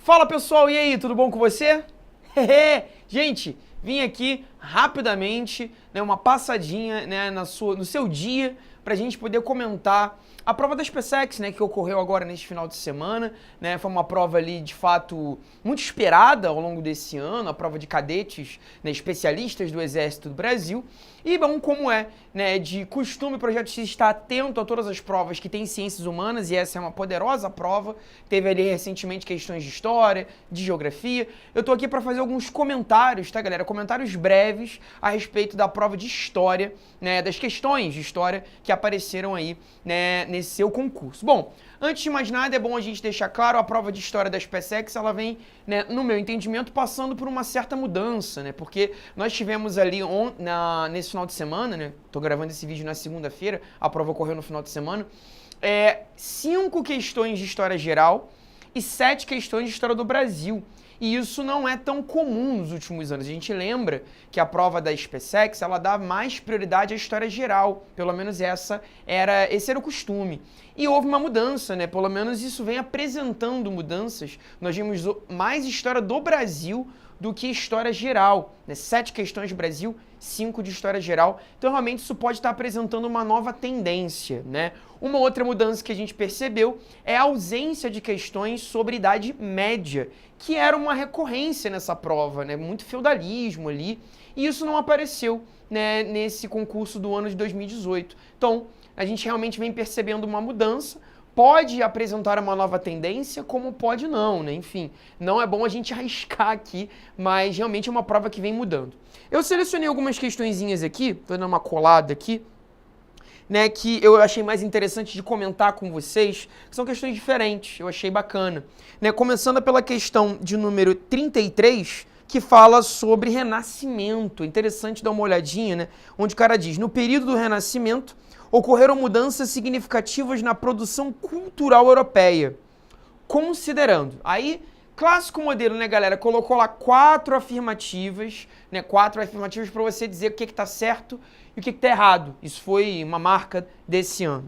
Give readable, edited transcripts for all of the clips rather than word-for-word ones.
Fala pessoal, e aí, tudo bom com você? Gente, vim aqui rapidamente, uma passadinha no seu dia, para a gente poder comentar a prova da SpaceX, que ocorreu agora neste final de semana, foi uma prova ali, de fato, muito esperada ao longo desse ano, a prova de cadetes, especialistas do Exército do Brasil. E, bom, como é de costume, o Projeto X está atento a todas as provas que têm ciências humanas, e essa é uma poderosa prova. Teve ali recentemente questões de história, de geografia. Eu tô aqui para fazer alguns comentários, tá, galera? Comentários breves a respeito da prova de história, das questões de história que apareceram aí, nesse seu concurso. Bom, antes de mais nada, é bom a gente deixar claro, a prova de história da SpaceX, ela vem, no meu entendimento, passando por uma certa mudança, porque nós tivemos ali nesse final de semana, tô gravando esse vídeo na segunda-feira, a prova ocorreu no final de semana, 5 questões de história geral e 7 questões de história do Brasil. E isso não é tão comum nos últimos anos. A gente lembra que a prova da SpaceX, ela dá mais prioridade à história geral. Pelo menos esse era o costume. E houve uma mudança, Pelo menos isso vem apresentando mudanças. Nós vimos mais história do Brasil do que história geral. 7 questões de Brasil, 5 de história geral. Então, realmente, isso pode estar apresentando uma nova tendência, Uma outra mudança que a gente percebeu é a ausência de questões sobre Idade Média, que era uma recorrência nessa prova, muito feudalismo ali, e isso não apareceu, nesse concurso do ano de 2018. Então, a gente realmente vem percebendo uma mudança, pode apresentar uma nova tendência, como pode não, Enfim, não é bom a gente arriscar aqui, mas realmente é uma prova que vem mudando. Eu selecionei algumas questõezinhas aqui, tô dando uma colada aqui, que eu achei mais interessante de comentar com vocês, que são questões diferentes, eu achei bacana. Começando pela questão de número 33, que fala sobre renascimento. Interessante dar uma olhadinha, onde o cara diz, no período do Renascimento, ocorreram mudanças significativas na produção cultural europeia, considerando. Aí, clássico modelo, galera? Colocou lá 4 afirmativas, 4 afirmativas para você dizer o que está certo e o que está errado. Isso foi uma marca desse ano,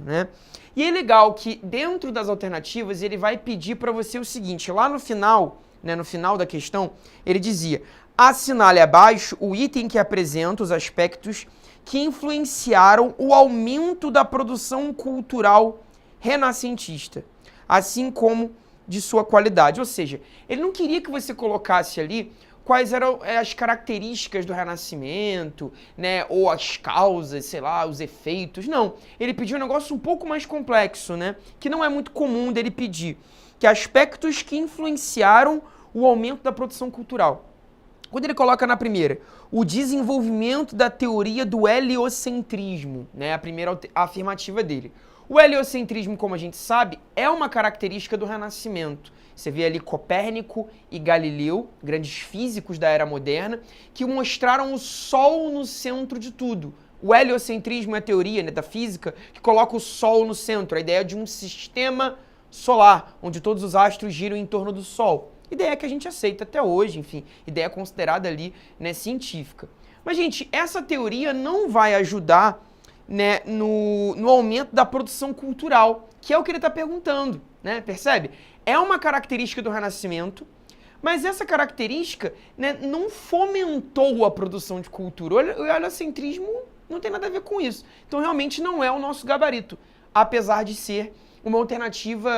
E é legal que dentro das alternativas ele vai pedir para você o seguinte, lá no final, no final da questão, ele dizia, assinale abaixo o item que apresenta os aspectos que influenciaram o aumento da produção cultural renascentista, assim como de sua qualidade. Ou seja, ele não queria que você colocasse ali quais eram as características do Renascimento, ou as causas, sei lá, os efeitos. Não, ele pediu um negócio um pouco mais complexo, que não é muito comum dele pedir, que aspectos que influenciaram o aumento da produção cultural. Quando ele coloca na primeira, o desenvolvimento da teoria do heliocentrismo, a primeira afirmativa dele. O heliocentrismo, como a gente sabe, é uma característica do Renascimento. Você vê ali Copérnico e Galileu, grandes físicos da era moderna, que mostraram o Sol no centro de tudo. O heliocentrismo é a teoria da física que coloca o Sol no centro, a ideia de um sistema solar, onde todos os astros giram em torno do Sol. Ideia que a gente aceita até hoje, enfim, ideia considerada ali, científica. Mas, gente, essa teoria não vai ajudar, no aumento da produção cultural, que é o que ele está perguntando, percebe? É uma característica do Renascimento, mas essa característica, não fomentou a produção de cultura. O heliocentrismo não tem nada a ver com isso. Então, realmente, não é o nosso gabarito, apesar de ser uma alternativa,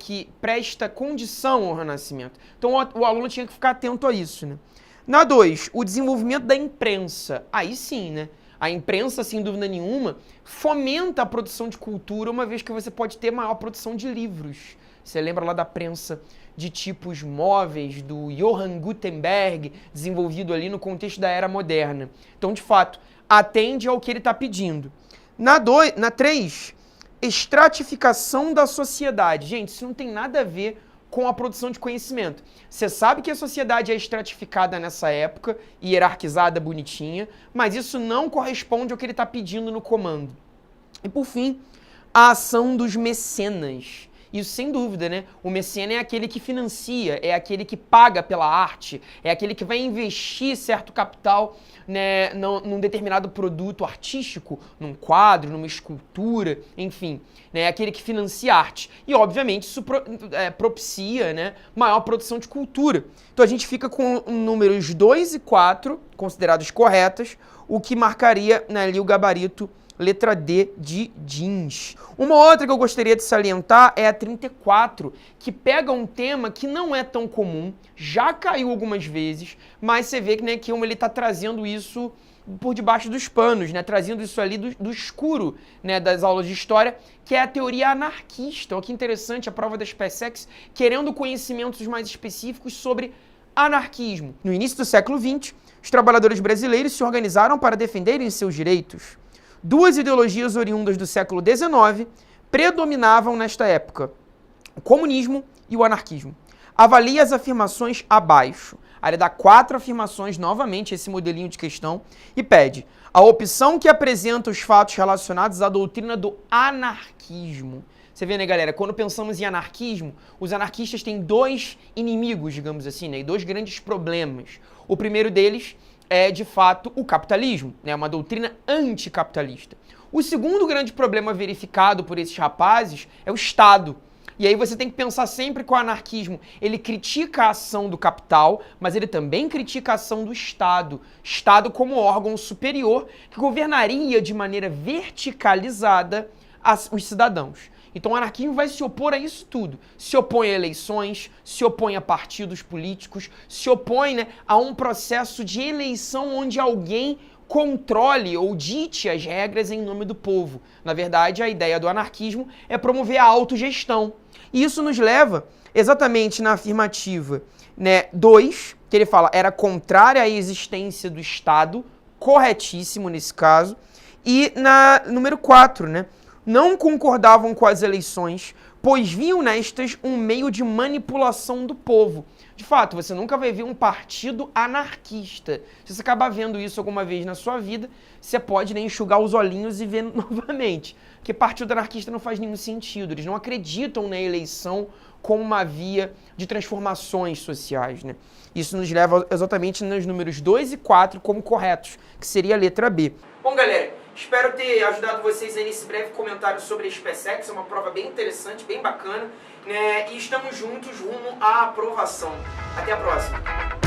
que presta condição ao Renascimento. Então, o aluno tinha que ficar atento a isso, Na 2, o desenvolvimento da imprensa. Aí sim, A imprensa, sem dúvida nenhuma, fomenta a produção de cultura, uma vez que você pode ter maior produção de livros. Você lembra lá da prensa de tipos móveis, do Johann Gutenberg, desenvolvido ali no contexto da Era Moderna. Então, de fato, atende ao que ele está pedindo. Na 3, estratificação da sociedade. Gente, isso não tem nada a ver com a produção de conhecimento. Você sabe que a sociedade é estratificada nessa época, hierarquizada, bonitinha, mas isso não corresponde ao que ele está pedindo no comando. E por fim, a ação dos mecenas. Isso sem dúvida, né? O mecena é aquele que financia, é aquele que paga pela arte, é aquele que vai investir certo capital, né, num determinado produto artístico, num quadro, numa escultura, enfim, né, é aquele que financia a arte. E, obviamente, isso propicia, né, maior produção de cultura. Então, a gente fica com números 2 e 4 considerados corretas, o que marcaria, né, ali o gabarito letra D de jeans. Uma outra que eu gostaria de salientar é a 34, que pega um tema que não é tão comum, já caiu algumas vezes, mas você vê que, né, que ele está trazendo isso por debaixo dos panos, né, trazendo isso ali do escuro, né, das aulas de história, que é a teoria anarquista. Olha que interessante, a prova da SpaceX querendo conhecimentos mais específicos sobre anarquismo. No início do século XX, os trabalhadores brasileiros se organizaram para defenderem seus direitos. Duas ideologias oriundas do século XIX predominavam nesta época: o comunismo e o anarquismo. Avalie as afirmações abaixo. Aí ele dá 4 afirmações, novamente, esse modelinho de questão, e pede a opção que apresenta os fatos relacionados à doutrina do anarquismo. Você vê, né, galera, quando pensamos em anarquismo, os anarquistas têm 2 inimigos, digamos assim, né, e 2 grandes problemas. O primeiro deles é, de fato, o capitalismo, né, uma doutrina anticapitalista. O segundo grande problema verificado por esses rapazes é o Estado. E aí você tem que pensar sempre que o anarquismo, ele critica a ação do capital, mas ele também critica a ação do Estado. Estado como órgão superior que governaria de maneira verticalizada os cidadãos. Então o anarquismo vai se opor a isso tudo. Se opõe a eleições, se opõe a partidos políticos, se opõe, né, a um processo de eleição onde alguém controle ou dite as regras em nome do povo. Na verdade, a ideia do anarquismo é promover a autogestão. E isso nos leva exatamente na afirmativa, né, 2, que ele fala era contrária à existência do Estado, corretíssimo nesse caso, e na número 4, né, não concordavam com as eleições, pois viam nestas um meio de manipulação do povo. De fato, você nunca vai ver um partido anarquista. Se você acabar vendo isso alguma vez na sua vida, você pode, né, enxugar os olhinhos e ver novamente. Porque partido anarquista não faz nenhum sentido. Eles não acreditam na eleição como uma via de transformações sociais, né? Isso nos leva exatamente nos números 2 e 4 como corretos, que seria a letra B. Bom, galera, espero ter ajudado vocês aí nesse breve comentário sobre a SpaceX. É uma prova bem interessante, bem bacana, né? E estamos juntos rumo à aprovação. Até a próxima!